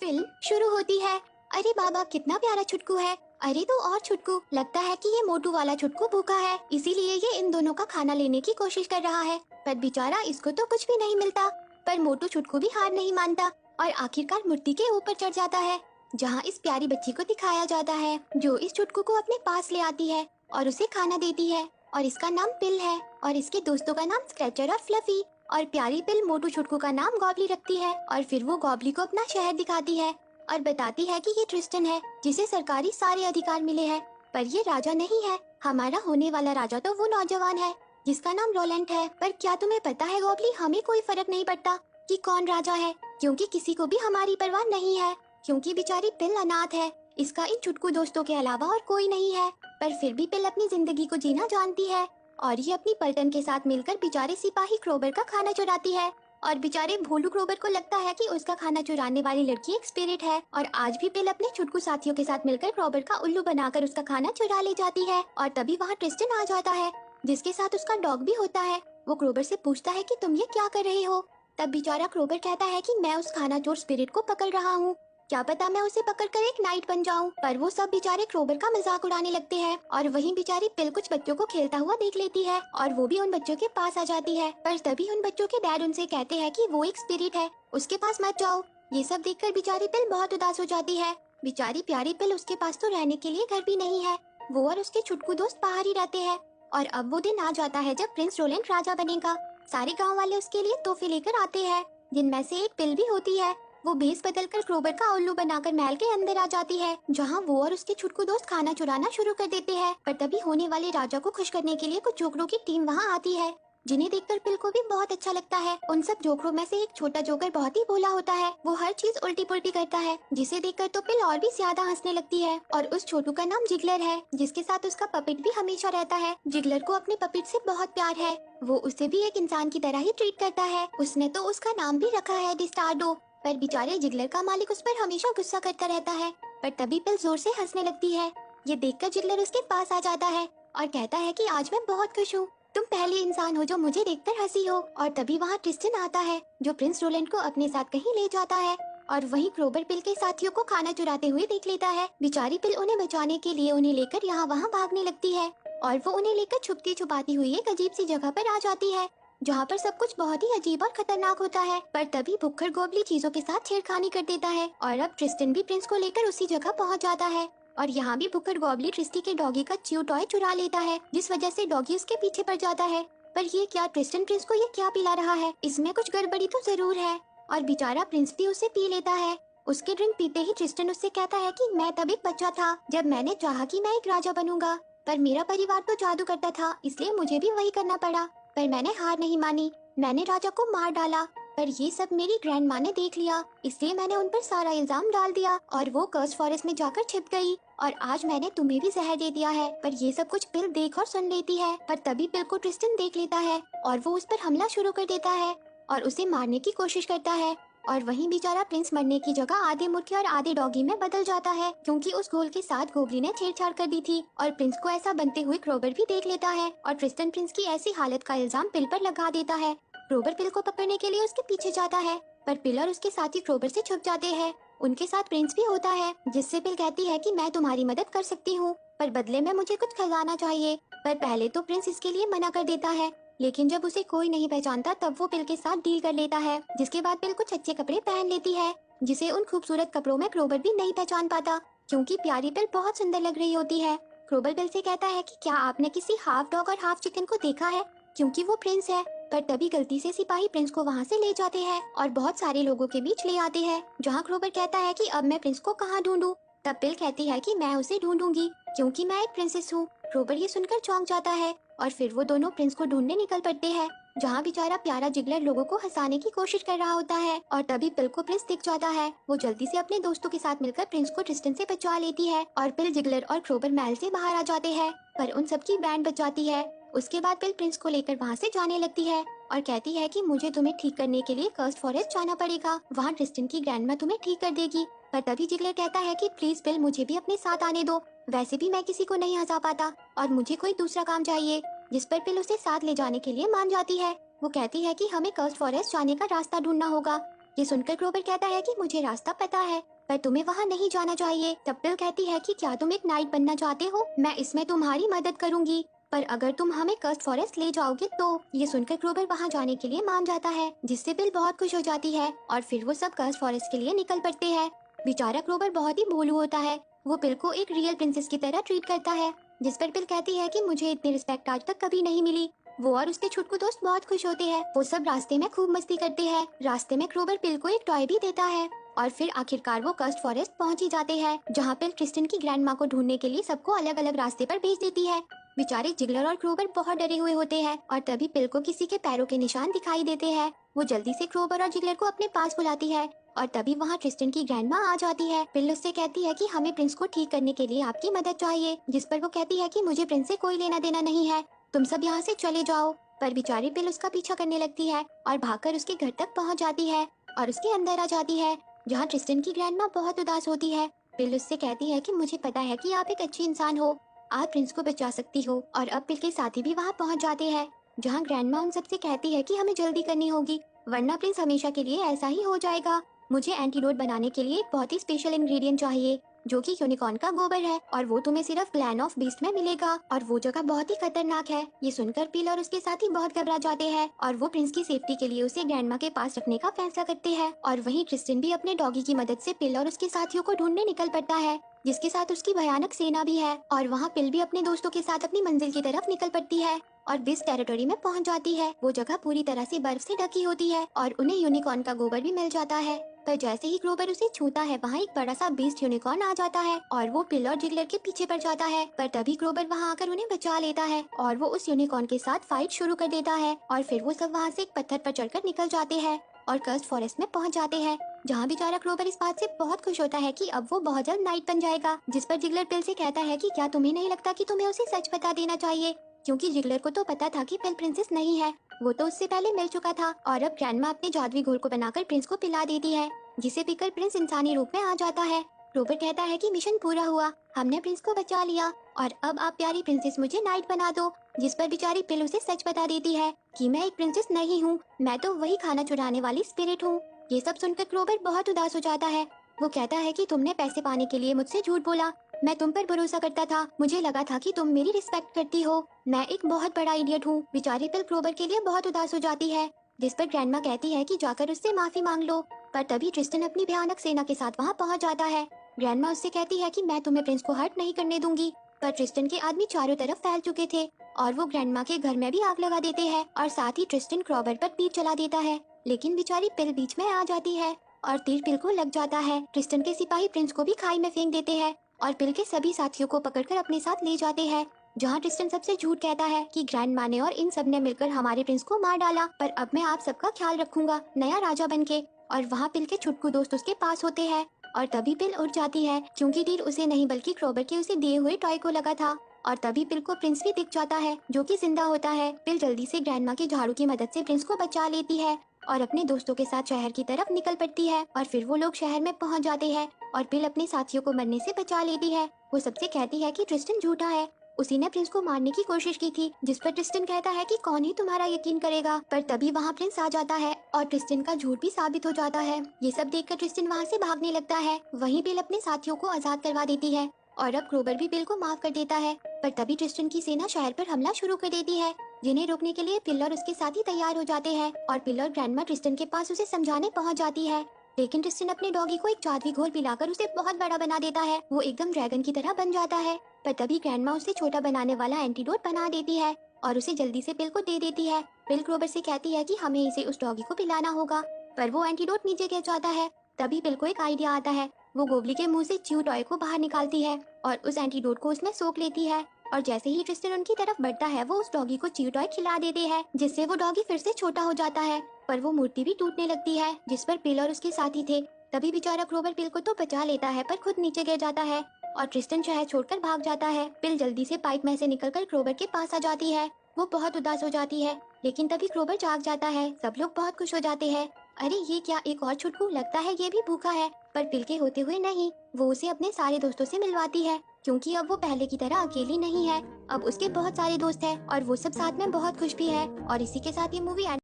Film शुरू होती है। अरे बाबा कितना प्यारा छुटकू है। अरे तो और छुटकू, लगता है कि ये मोटू वाला छुटकू भूखा है, इसीलिए ये इन दोनों का खाना लेने की कोशिश कर रहा है। पर बेचारा इसको तो कुछ भी नहीं मिलता। पर मोटू छुटकू भी हार नहीं मानता और आखिरकार मूर्ति के ऊपर चढ़ जाता है, जहाँ इस प्यारी बच्ची को दिखाया जाता है, जो इस छुटकू को अपने पास ले आती है और उसे खाना देती है। और इसका नाम पिल है और इसके दोस्तों का नाम स्क्रैचर और फ्लफी। और प्यारी पिल मोटू छुटकू का नाम गॉबली रखती है और फिर वो गॉबली को अपना शहर दिखाती है और बताती है कि ये ट्रिस्टन है, जिसे सरकारी सारे अधिकार मिले हैं। पर ये राजा नहीं है, हमारा होने वाला राजा तो वो नौजवान है जिसका नाम रोलेंट है। पर क्या तुम्हें पता है गॉबली, हमें कोई फर्क नहीं पड़ता कि कौन राजा है, क्योंकि किसी को भी हमारी परवाह नहीं है, क्योंकि बेचारी पिल अनाथ है। इसका इन छुटकू दोस्तों के अलावा और कोई नहीं है। पर फिर भी पिल अपनी जिंदगी को जीना जानती है और ये अपनी पलटन के साथ मिलकर बेचारे सिपाही क्रोबर का खाना चुराती है। और बेचारे भोलू क्रोबर को लगता है कि उसका खाना चुराने वाली लड़की एक स्पिरिट है और आज भी पिल अपने छुटकू साथियों के साथ मिलकर क्रोबर का उल्लू बनाकर उसका खाना चुरा ले जाती है। और तभी वहाँ ट्रिस्टन आ जाता है, जिसके साथ उसका डॉग भी होता है। वो क्रोबर से पूछता है कि तुम ये क्या कर रहे हो। तब बेचारा क्रोबर कहता है कि मैं उस खाना चोर स्पिरिट को पकड़ रहा हूँ, क्या पता मैं उसे पकड़कर एक नाइट बन जाऊं। पर वो सब बेचारे क्रोबर का मजाक उड़ाने लगते हैं और वहीं बेचारी पिल कुछ बच्चों को खेलता हुआ देख लेती है और वो भी उन बच्चों के पास आ जाती है। पर तभी उन बच्चों के डैड उनसे कहते हैं कि वो एक स्पिरिट है, उसके पास मत जाओ। ये सब देखकर बेचारी पिल बहुत उदास हो जाती है। बेचारी प्यारी पिल, उसके पास तो रहने के लिए घर भी नहीं है, वो और उसके छुटकू दोस्त बाहर ही रहते हैं। और अब वो दिन आ जाता है जब प्रिंस रोलेंट राजा बनेगा। सारे गाँव वाले उसके लिए तोहफे लेकर आते हैं, जिनमें से एक पिल भी होती है। वो भेस बदलकर क्रोबर का उल्लू बनाकर महल के अंदर आ जाती है, जहाँ वो और उसके छुटकू दोस्त खाना चुराना शुरू कर देते हैं। पर तभी होने वाले राजा को खुश करने के लिए कुछ जोकरों की टीम वहाँ आती है, जिन्हें देखकर पिल को भी बहुत अच्छा लगता है। उन सब जोकरों में से एक छोटा जोकर बहुत ही भोला होता है, वो हर चीज उल्टी पुल्टी करता है, जिसे देखकर तो पिल और भी ज्यादा हंसने लगती है। और उस छोटू का नाम जिगलर है, जिसके साथ उसका पपेट भी हमेशा रहता है। जिगलर को अपने पपेट से बहुत प्यार है, वो उसे भी एक इंसान की तरह ही ट्रीट करता है। उसने तो उसका नाम भी रखा है डिस्टार्डो। पर बेचारे जिगलर का मालिक उस पर हमेशा गुस्सा करता रहता है। पर तभी पिल जोर से हंसने लगती है। ये देखकर जिगलर उसके पास आ जाता है और कहता है कि आज मैं बहुत खुश हूँ, तुम पहली इंसान हो जो मुझे देखकर हंसी हो। और तभी वहाँ ट्रिस्टन आता है, जो प्रिंस रोलेंट को अपने साथ कहीं ले जाता है। और वहीं क्रोबर पिल के साथियों को खाना चुराते हुए देख लेता है। बेचारी पिल उन्हें बचाने के लिए उन्हें लेकर यहाँ वहाँ भागने लगती है और वो उन्हें लेकर छुपती छुपाती हुई एक अजीब सी जगह पर आ जाती है, जहाँ पर सब कुछ बहुत ही अजीब और खतरनाक होता है। पर तभी भुक्खड़ गोबली चीजों के साथ छेड़खानी कर देता है और अब ट्रिस्टन भी प्रिंस को लेकर उसी जगह पहुँच जाता है। और यहाँ भी भुक्खड़ गोबली ट्रिस्टी के डॉगी का च्यू टॉय चुरा लेता है, जिस वजह से डॉगी उसके पीछे पड़ जाता है। पर ये क्या, ट्रिस्टन प्रिंस को ये क्या पिला रहा है, इसमें कुछ गड़बड़ी तो जरूर है। और बेचारा प्रिंस भी उसे पी लेता है। उसके ड्रिंक पीते ही ट्रिस्टन उससे कहता है कि मैं तब एक बच्चा था जब मैंने चाहा कि मैं एक राजा बनूंगा, पर मेरा परिवार तो जादू करता था, इसलिए मुझे भी वही करना पड़ा। पर मैंने हार नहीं मानी, मैंने राजा को मार डाला। पर ये सब मेरी ग्रैंड माँ ने देख लिया, इसलिए मैंने उन पर सारा इल्जाम डाल दिया और वो कर्स फॉरेस्ट में जाकर छिप गई। और आज मैंने तुम्हें भी जहर दे दिया है। पर ये सब कुछ पिल देख और सुन लेती है। पर तभी पिल को ट्रिस्टन देख लेता है और वो उस पर हमला शुरू कर देता है और उसे मारने की कोशिश करता है। और वहीं बेचारा प्रिंस मरने की जगह आधे मुर्गे और आधे डॉगी में बदल जाता है, क्योंकि उस घोल के साथ गोबली ने छेड़छाड़ कर दी थी। और प्रिंस को ऐसा बनते हुए क्रोबर भी देख लेता है और ट्रिस्टन प्रिंस की ऐसी हालत का इल्जाम पिल पर लगा देता है। क्रोबर पिल को पकड़ने के लिए उसके पीछे जाता है, पर पिल और उसके साथी क्रोबर से छुप जाते हैं। उनके साथ प्रिंस भी होता है, जिससे पिल कहती है कि मैं तुम्हारी मदद कर सकती हूँ, पर बदले में मुझे कुछ खजाना चाहिए। पर पहले तो प्रिंस इसके लिए मना कर देता है, लेकिन जब उसे कोई नहीं पहचानता तब वो पिल के साथ डील कर लेता है। जिसके बाद पिल कुछ अच्छे कपड़े पहन लेती है, जिसे उन खूबसूरत कपड़ों में क्रोबर भी नहीं पहचान पाता, क्योंकि प्यारी पिल बहुत सुंदर लग रही होती है। क्रोबर पिल से कहता है कि क्या आपने किसी हाफ डॉग और हाफ चिकन को देखा है, क्योंकि वो प्रिंस है। पर तभी गलती से सिपाही प्रिंस को वहाँ से ले जाते हैं और बहुत सारे लोगों के बीच ले आते हैं, जहाँ क्रोबर कहता है कि अब मैं प्रिंस को कहाँ ढूंढूं। तब पिल कहती है कि मैं उसे ढूंढूंगी, क्योंकि मैं एक प्रिंसेस हूँ। क्रोबर ये सुनकर चौंक जाता है और फिर वो दोनों प्रिंस को ढूंढने निकल पड़ते हैं, जहाँ बेचारा प्यारा जिगलर लोगों को हंसाने की कोशिश कर रहा होता है। और तभी पिल को प्रिंस दिख जाता है। वो जल्दी से अपने दोस्तों के साथ मिलकर प्रिंस को ट्रिस्टन से बचा लेती है और पिल, जिगलर और क्रोबर महल से बाहर आ जाते हैं। पर उन सबकी बैंड बज जाती है। उसके बाद पिल प्रिंस को लेकर वहाँ से जाने लगती है और कहती है कि मुझे तुम्हें ठीक करने के लिए कर्स फॉरेस्ट जाना पड़ेगा, वहाँ ट्रिस्टन की ग्रैंडमा तुम्हें ठीक कर देगी। पर तभी जिगलर कहता है कि प्लीज पिल, मुझे भी अपने साथ आने दो, वैसे भी मैं किसी को नहीं हंसा पाता और मुझे कोई दूसरा काम चाहिए। जिस पर पिल उसे साथ ले जाने के लिए मान जाती है। वो कहती है कि हमें कर्स फॉरेस्ट जाने का रास्ता ढूंढना होगा, ये सुनकर क्लोवर कहता है कि मुझे रास्ता पता है, पर तुम्हें वहाँ नहीं जाना चाहिए। तब पिल कहती है कि क्या तुम एक नाइट बनना चाहते हो? मैं इसमें तुम्हारी मदद करूंगी, पर अगर तुम हमें कर्स्ट फॉरेस्ट ले जाओगे तो। ये सुनकर क्लोवर वहाँ जाने के लिए मान जाता है, जिससे पिल बहुत खुश हो जाती है और फिर वो सब कर्स्ट फॉरेस्ट के लिए निकल पड़ते हैं। बेचारा क्लोवर बहुत ही भोलू होता है। वो पिल को एक रियल प्रिंसेस की तरह ट्रीट करता है, जिस पर पिल कहती है कि मुझे इतनी रिस्पेक्ट आज तक कभी नहीं मिली। वो और उसके छुटकू दोस्त बहुत खुश होते हैं। वो सब रास्ते में खूब मस्ती करते हैं। रास्ते में क्लोवर पिल को एक टॉय भी देता है और फिर आखिरकार वो कर्स्ट फॉरेस्ट पहुंच ही जाते हैं, जहाँ पिल क्रिस्टन की ग्रैंड माँ को ढूंढने के लिए सबको अलग अलग रास्ते पर भेज देती है। बेचारे जिगलर और क्लोवर बहुत डरे हुए होते हैं और तभी पिल को किसी के पैरों के निशान दिखाई देते हैं। वो जल्दी से क्लोवर और जिगलर को अपने पास बुलाती है और तभी वहाँ ट्रिस्टन की ग्रैंड माँ आ जाती है। पिल उससे कहती है कि हमें प्रिंस को ठीक करने के लिए आपकी मदद चाहिए, जिस पर वो कहती है कि मुझे प्रिंस से कोई लेना देना नहीं है, तुम सब यहाँ से चले जाओ। पर बेचारी पिल उसका पीछा करने लगती है और भागकर उसके घर तक पहुँच जाती है और उसके अंदर आ जाती है, जहाँ ट्रिस्टन की ग्रैंड माँ बहुत उदास होती है। पिल उससे कहती है कि मुझे पता है कि आप एक अच्छी इंसान हो, आप प्रिंस को बचा सकती हो। और अब पिल के साथी भी वहाँ पहुँच जाते हैं, जहाँ ग्रैंड माँ उन सबसे कहती है कि हमें जल्दी करनी होगी, वरना प्रिंस हमेशा के लिए ऐसा ही हो जाएगा। मुझे एंटीडोट बनाने के लिए एक बहुत ही स्पेशल इंग्रेडिएंट चाहिए, जो कि यूनिकॉर्न का गोबर है, और वो तुम्हें सिर्फ क्लैन ऑफ बीस्ट में मिलेगा और वो जगह बहुत ही खतरनाक है। ये सुनकर पिल और उसके साथी बहुत घबरा जाते हैं और वो प्रिंस की सेफ्टी के लिए उसे ग्रैंडमा के पास रखने का फैसला करते हैं। और वहीं क्रिस्टिन भी अपने डॉगी की मदद से पिल और उसके साथियों को ढूंढने निकल पड़ता है, जिसके साथ उसकी भयानक सेना भी है। और वहाँ पिल भी अपने दोस्तों के साथ अपनी मंजिल की तरफ निकल पड़ती है और बिस्ट टेरिटोरी में पहुँच जाती है। वो जगह पूरी तरह से बर्फ से ढकी होती है और उन्हें यूनिकॉर्न का गोबर भी मिल जाता है। पर जैसे ही क्लोवर उसे छूता है, वहाँ एक बड़ा सा बीस्ट यूनिकॉर्न आ जाता है और वो पिल और जिगलर के पीछे पड़ जाता है। पर तभी क्लोवर वहाँ आकर उन्हें बचा लेता है और वो उस यूनिकॉर्न के साथ फाइट शुरू कर देता है और फिर वो सब वहाँ से एक पत्थर पर चढ़कर निकल जाते हैं और कर्स्ट फॉरेस्ट में पहुँच जाते हैं, जहाँ बेचारा क्लोवर इस बात से बहुत खुश होता है कि अब वो बहुत जल्द नाइट बन जाएगा। जिस पर जिगलर पिल से कहता है कि क्या तुम्हें नहीं लगता कि तुम्हें उसे सच बता देना चाहिए, क्योंकि जिगलर को तो पता था कि पिल प्रिंसेस नहीं है, वो तो उससे पहले मिल चुका था। और अब ग्रैंडमा अपने जादुई घोल को बनाकर प्रिंस को पिला देती है, जिसे पीकर प्रिंस इंसानी रूप में आ जाता है। क्लोवर कहता है कि मिशन पूरा हुआ, हमने प्रिंस को बचा लिया और अब आप प्यारी प्रिंसेस मुझे नाइट बना दो। जिस पर बेचारी पिल उसे सच बता देती है कि मैं एक प्रिंसेस नहीं हूँ, मैं तो वही खाना चुराने वाली स्पिरिट हूँ। ये सब सुनकर क्लोवर बहुत उदास हो जाता है। वो कहता है कि तुमने पैसे पाने के लिए मुझसे झूठ बोला, मैं तुम पर भरोसा करता था, मुझे लगा था कि तुम मेरी रिस्पेक्ट करती हो, मैं एक बहुत बड़ा इडियट हूँ। बेचारी पिल क्लोवर के लिए बहुत उदास हो जाती है, जिस पर ग्रैंडमा कहती है कि जाकर उससे माफी मांग लो। पर तभी ट्रिस्टन अपनी भयानक सेना के साथ वहाँ पहुँच जाता है। ग्रैंडमा उससे कहती है कि मैं तुम्हें प्रिंस को हर्ट नहीं करने दूंगी। पर ट्रिस्टन के आदमी चारों तरफ फैल चुके थे और वो ग्रैंडमा के घर में भी आग लगा देते हैं और साथ ही ट्रिस्टन क्लोवर पर तीर चला देता है, लेकिन बेचारी पिल बीच में आ जाती है और तीर पिल को लग जाता है। ट्रिस्टन के सिपाही प्रिंस को भी खाई में फेंक देते हैं और पिल के सभी साथियों को पकड़कर अपने साथ ले जाते हैं, जहाँ ट्रिस्टन सबसे झूठ कहता है कि ग्रैंडमा ने और इन सब ने मिलकर हमारे प्रिंस को मार डाला, पर अब मैं आप सबका ख्याल रखूंगा नया राजा बनके। और वहाँ पिल के छुटकू दोस्त उसके पास होते हैं और तभी पिल उठ जाती है, क्योंकि तीर उसे नहीं बल्कि क्लोवर के उसे दिए हुए टॉय को लगा था। और तभी पिल को प्रिंस भी दिख जाता है, जो कि जिंदा होता है। पिल जल्दी से ग्रैंडमा के झाड़ू की मदद से प्रिंस को बचा लेती है और अपने दोस्तों के साथ शहर की तरफ निकल पड़ती है। और फिर वो लोग शहर में पहुंच जाते हैं और पिल अपने साथियों को मरने से बचा लेती है। वो सबसे कहती है कि ट्रिस्टन झूठा है, उसी ने प्रिंस को मारने की कोशिश की थी। जिस पर ट्रिस्टन कहता है कि कौन ही तुम्हारा यकीन करेगा। पर तभी वहाँ प्रिंस आ जाता है और ट्रिस्टन का झूठ भी साबित हो जाता है। ये सब देखकर ट्रिस्टन वहाँ से भागने लगता है। वहीं पिल अपने साथियों को आजाद करवा देती है और अब क्लोवर भी पिल को माफ कर देता है। पर तभी ट्रिस्टन की सेना शहर पर हमला शुरू कर देती है, जिन्हें रोकने के लिए पिल और उसके साथी तैयार हो जाते हैं और पिल और ग्रैंडमा ट्रिस्टन के पास उसे समझाने पहुंच जाती है। लेकिन ट्रिस्टन अपने डॉगी को एक जादुई घोल पिलाकर उसे बहुत बड़ा बना देता है, वो एकदम ड्रैगन की तरह बन जाता है। पर तभी ग्रैंडमा उसे छोटा बनाने वाला एंटीडोट बना देती है और उसे जल्दी से पिल को दे देती है। पिल क्लोवर से कहती है कि हमें इसे उस डॉगी को पिलाना होगा, पर वो एंटीडोट नीचे गिर जाता है। तभी पिल को एक आइडिया आता है, वो गोबली के मुंह से च्यू टॉय को बाहर निकालती है और उस एंटीडोट को उसमें सोख लेती है। और जैसे ही ट्रिस्टन उनकी तरफ बढ़ता है, वो उस डॉगी को च्यू टॉय खिला देते हैं, जिससे वो डॉगी फिर से छोटा हो जाता है। पर वो मूर्ति भी टूटने लगती है, जिस पर पिल और उसके साथी थे। तभी बेचारा क्लोवर पिल को तो बचा लेता है, पर खुद नीचे गिर जाता है और ट्रिस्टन शहर छोड़कर भाग जाता है। पिल जल्दी से पाइप में से निकलकर क्लोवर के पास आ जाती है। वो बहुत उदास हो जाती है, लेकिन तभी क्लोवर जाग जाता है। सब लोग बहुत खुश हो जाते हैं। अरे ये क्या, एक और छुटकू, लगता है ये भी भूखा है। पर पिल के होते हुए नहीं, वो उसे अपने सारे दोस्तों से मिलवाती है, क्योंकि अब वो पहले की तरह अकेली नहीं है, अब उसके बहुत सारे दोस्त हैं और वो सब साथ में बहुत खुश भी है। और इसी के साथ ये मूवी